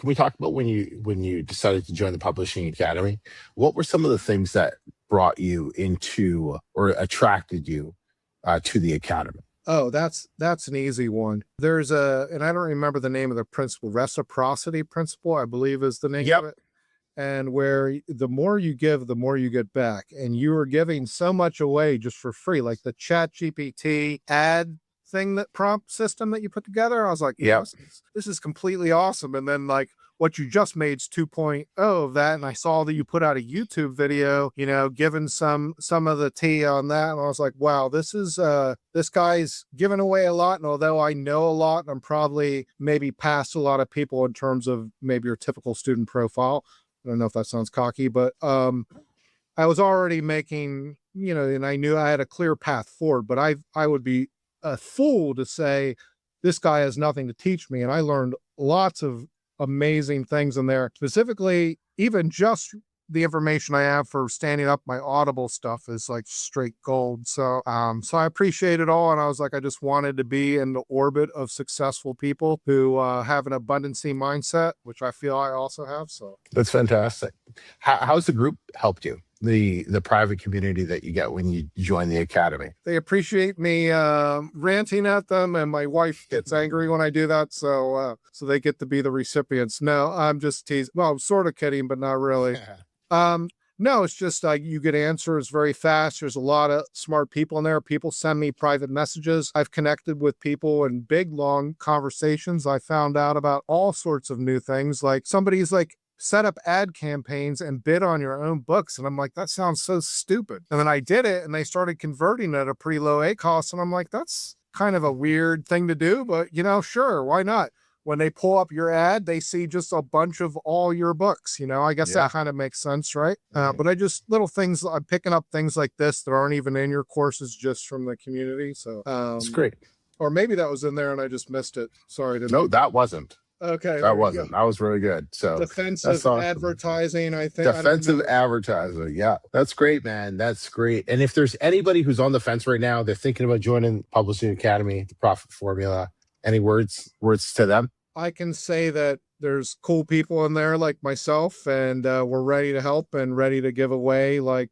Can we talk about when you decided to join the Publishing Academy? What were some of the things that brought you into or attracted you to the academy? Oh, that's an easy one. There's and I don't remember the name of the principle, reciprocity principle, I believe is the name of Yep. it. And where the more you give, the more you get back. And you are giving so much away just for free, like the Chat GPT ad thing, that prompt system that you put together. I was like, Yep. this is completely awesome. And then like what you just made is 2.0 of that. And I saw that you put out a YouTube video, giving some of the tea on that. And I was like, wow, this guy's giving away a lot. And although I know a lot, I'm probably maybe past a lot of people in terms of maybe your typical student profile. I don't know if that sounds cocky, but I was already making, and I knew I had a clear path forward, but I would be a fool to say this guy has nothing to teach me. And I learned lots of amazing things in there, specifically, even just the information I have for standing up my Audible stuff is like straight gold. So, so I appreciate it all. And I was like, I just wanted to be in the orbit of successful people who have an abundancy mindset, which I feel I also have. So That's fantastic. How's the group helped you? The private community that you get when you join the academy. they appreciate me ranting at them, and my wife gets angry when I do that. So they get to be the recipients. No, I'm just teasing. Well, I'm sort of kidding, but not really. No, it's just like you get answers very fast. There's a lot of smart people in there. People send me private messages. I've connected with people in big, long conversations. I found out about all sorts of new things. Like somebody's like, set up ad campaigns and bid on your own books. And I'm like, that sounds so stupid. And then I did it and they started converting at a pretty low ACoS. And I'm like, that's kind of a weird thing to do, but sure, why not? When they pull up your ad, they see just a bunch of all your books. I guess Yeah. that kind of makes sense, right? But I just little things, I'm picking up things like this that aren't even in your courses, just from the community. So, It's great. or maybe that was in there and I just missed it. Sorry. No, that wasn't. Okay. That wasn't. That was really good. So Defensive that's awesome. advertising, I think. Defensive advertising. Yeah, that's great, man. That's great. And if there's anybody who's on the fence right now, they're thinking about joining Publishing Academy, the Profit Formula. Any words to them? I can say that there's cool people in there like myself, and we're ready to help and ready to give away, like,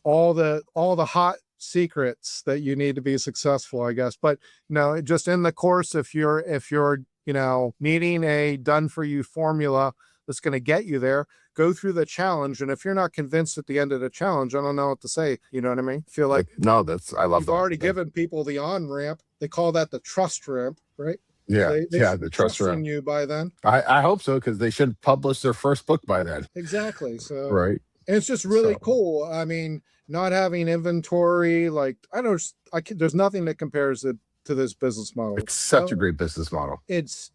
all the hot secrets that you need to be successful, I guess. But no, just in the course, if you're needing a done for you formula that's going to get you there, go through the challenge. And if you're not convinced at the end of the challenge, I don't know what to say. You know what I mean? Feel like no, I love you've that. already given people the on ramp. They call that the trust ramp, right? Yeah, They the trust in ramp. you by then. I hope so, because they should publish their first book by then. Exactly. So Right. and it's just really cool. I mean, not having inventory, like there's nothing that compares it to this business model. It's such a great business model. It's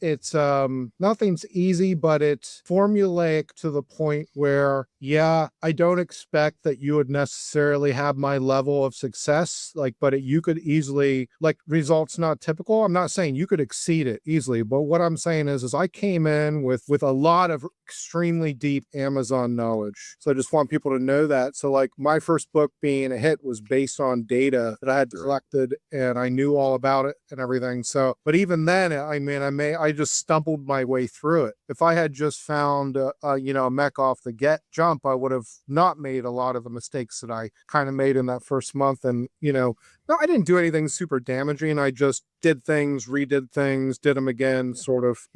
nothing's easy, but it's formulaic to the point where, yeah, I don't expect that you would necessarily have my level of success, but you could easily, results not typical. I'm not saying you could exceed it easily, but what I'm saying is I came in with a lot of extremely deep Amazon knowledge. So I just want people to know that. So my first book being a hit was based on data that I had collected, and I knew all about it and everything. So, but even then, I just stumbled my way through it. If I had just found a mech off the jump, I would have not made a lot of the mistakes that I kind of made in that first month. And no, I didn't do anything super damaging. I just did things, redid things, did them again, sort of,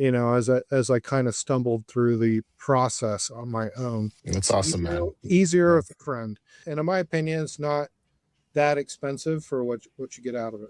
as I kind of stumbled through the process on my own. That's awesome, man. Easier with a friend. And in my opinion, it's not that expensive for what you get out of it.